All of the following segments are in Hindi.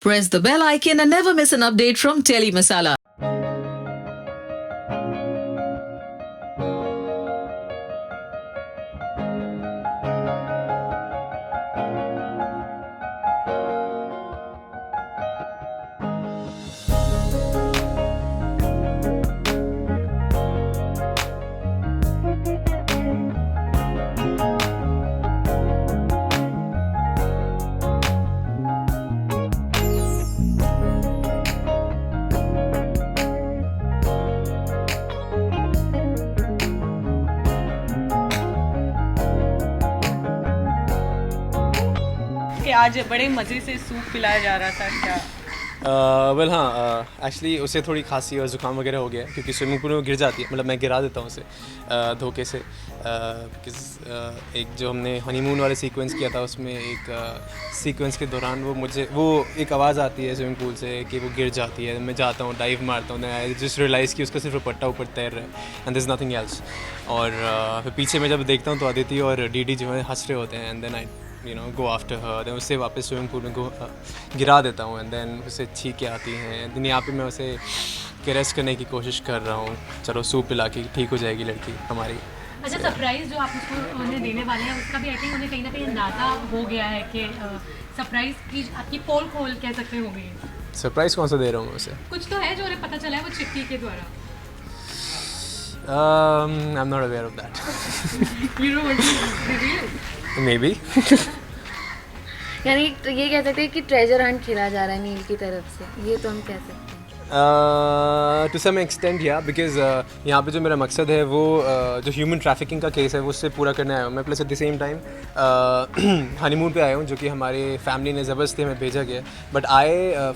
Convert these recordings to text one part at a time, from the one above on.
Press the bell icon and never miss an update from Telly Masala. कि आज बड़े मज़े से सूप पिलाया जा रहा था क्या? वेल हाँ, एक्चुअली उसे थोड़ी खांसी और ज़ुकाम वगैरह हो गया है क्योंकि स्विमिंग पूल में वो गिर जाती है, मतलब मैं गिरा देता हूँ उसे धोखे से। एक जो हमने हनीमून वाले सीक्वेंस किया था उसमें एक सीक्वेंस के दौरान वो एक आवाज़ आती है स्विमिंग पूल से कि वो गिर जाती है। मैं जाता हूँ, डाइव मारता हूँ, आई जस्ट रियलाइज़ कि उसका सिर्फ दुपट्टा ऊपर तैर रहा है एंड दिस नथिंग एल्स। और फिर पीछे मैं जब देखता हूँ तो अदिति और डीडी जो है हंस रहे होते हैं and then I go after her, then उससे वापस स्विमिंग पूल में गिरा देता हूँ एंड देन उसे छींकें आती हैं। देन यहाँ पे मैं उसे रेस्ट करने की कोशिश कर रहा हूँ, चलो सूप पिला के ठीक हो जाएगी लड़की हमारी। अच्छा, सरप्राइज़ जो आप उसको उन्हें देने वाले हैं उसका भी आई थिंक उन्हें कहीं ना कहीं अंदाज़ा हो गया है कि सरप्राइज़ की आपकी पोल खोल कह सकते हो गई। सरप्राइज़ कौन सा दे रहा हूँ उसे? कुछ तो है जो उन्हें पता चला है वो चिट्ठी के द्वारा। I am not aware of that. You know reveal may be. यानी तो ये कह सकते हैं कि ट्रेजर हंट खेला जा रहा है नील की तरफ से, ये तो हम कह सकते हैं। टू सम एक्सटेंट या बिकॉज यहाँ पे जो मेरा मकसद है वो जो ह्यूमन ट्रैफिकिंग का केस है वो उससे पूरा करने आया हूँ मैं। Plus at the same time honeymoon पे आया हूँ जो कि हमारे फैमिली ने ज़बरदस्ती हमें भेजा गया। But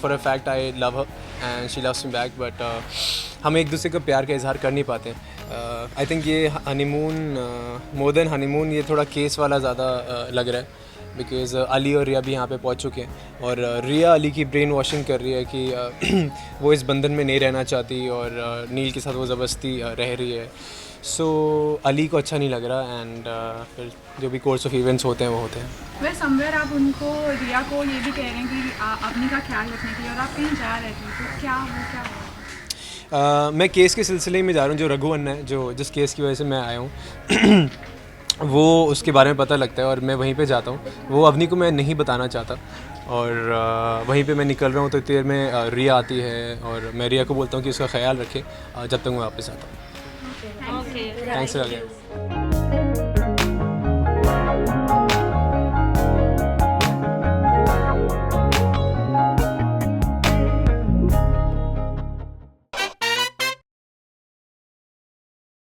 for a fact I love her and she loves me back, but हम एक दूसरे को प्यार का इजहार कर नहीं पाते। आई थिंक ये हनीमून मोर देन हनीमून ये थोड़ा केस वाला ज़्यादा लग रहा है बिकॉज़ अली और रिया भी यहाँ पे पहुँच चुके हैं और रिया अली की ब्रेन वॉशिंग कर रही है कि वो इस बंधन में नहीं रहना चाहती और नील के साथ वो ज़बरदस्ती रह रही है। सो अली को अच्छा नहीं लग रहा एंड फिर जो भी कोर्स ऑफ इवेंट्स होते हैं वो होते हैं। वह समवेयर आप उनको रिया को ये भी कह रहे हैं कि अपनी का ख्याल रखने के लिए और आप कहीं जा रहे थे, तो क्या हुआ? मैं केस के सिलसिले में जा रहा हूँ। जो रघु अन्ना है जो जिस केस की वजह से मैं आया हूँ वो उसके बारे में पता लगता है और मैं वहीं पे जाता हूँ। वो अवनी को मैं नहीं बताना चाहता और वहीं पे मैं निकल रहा हूँ तो इतनी देर में रिया आती है और मैं रिया को बोलता हूँ कि उसका ख्याल रखे जब तक मैं वापस आता हूँ। Okay, thanks again.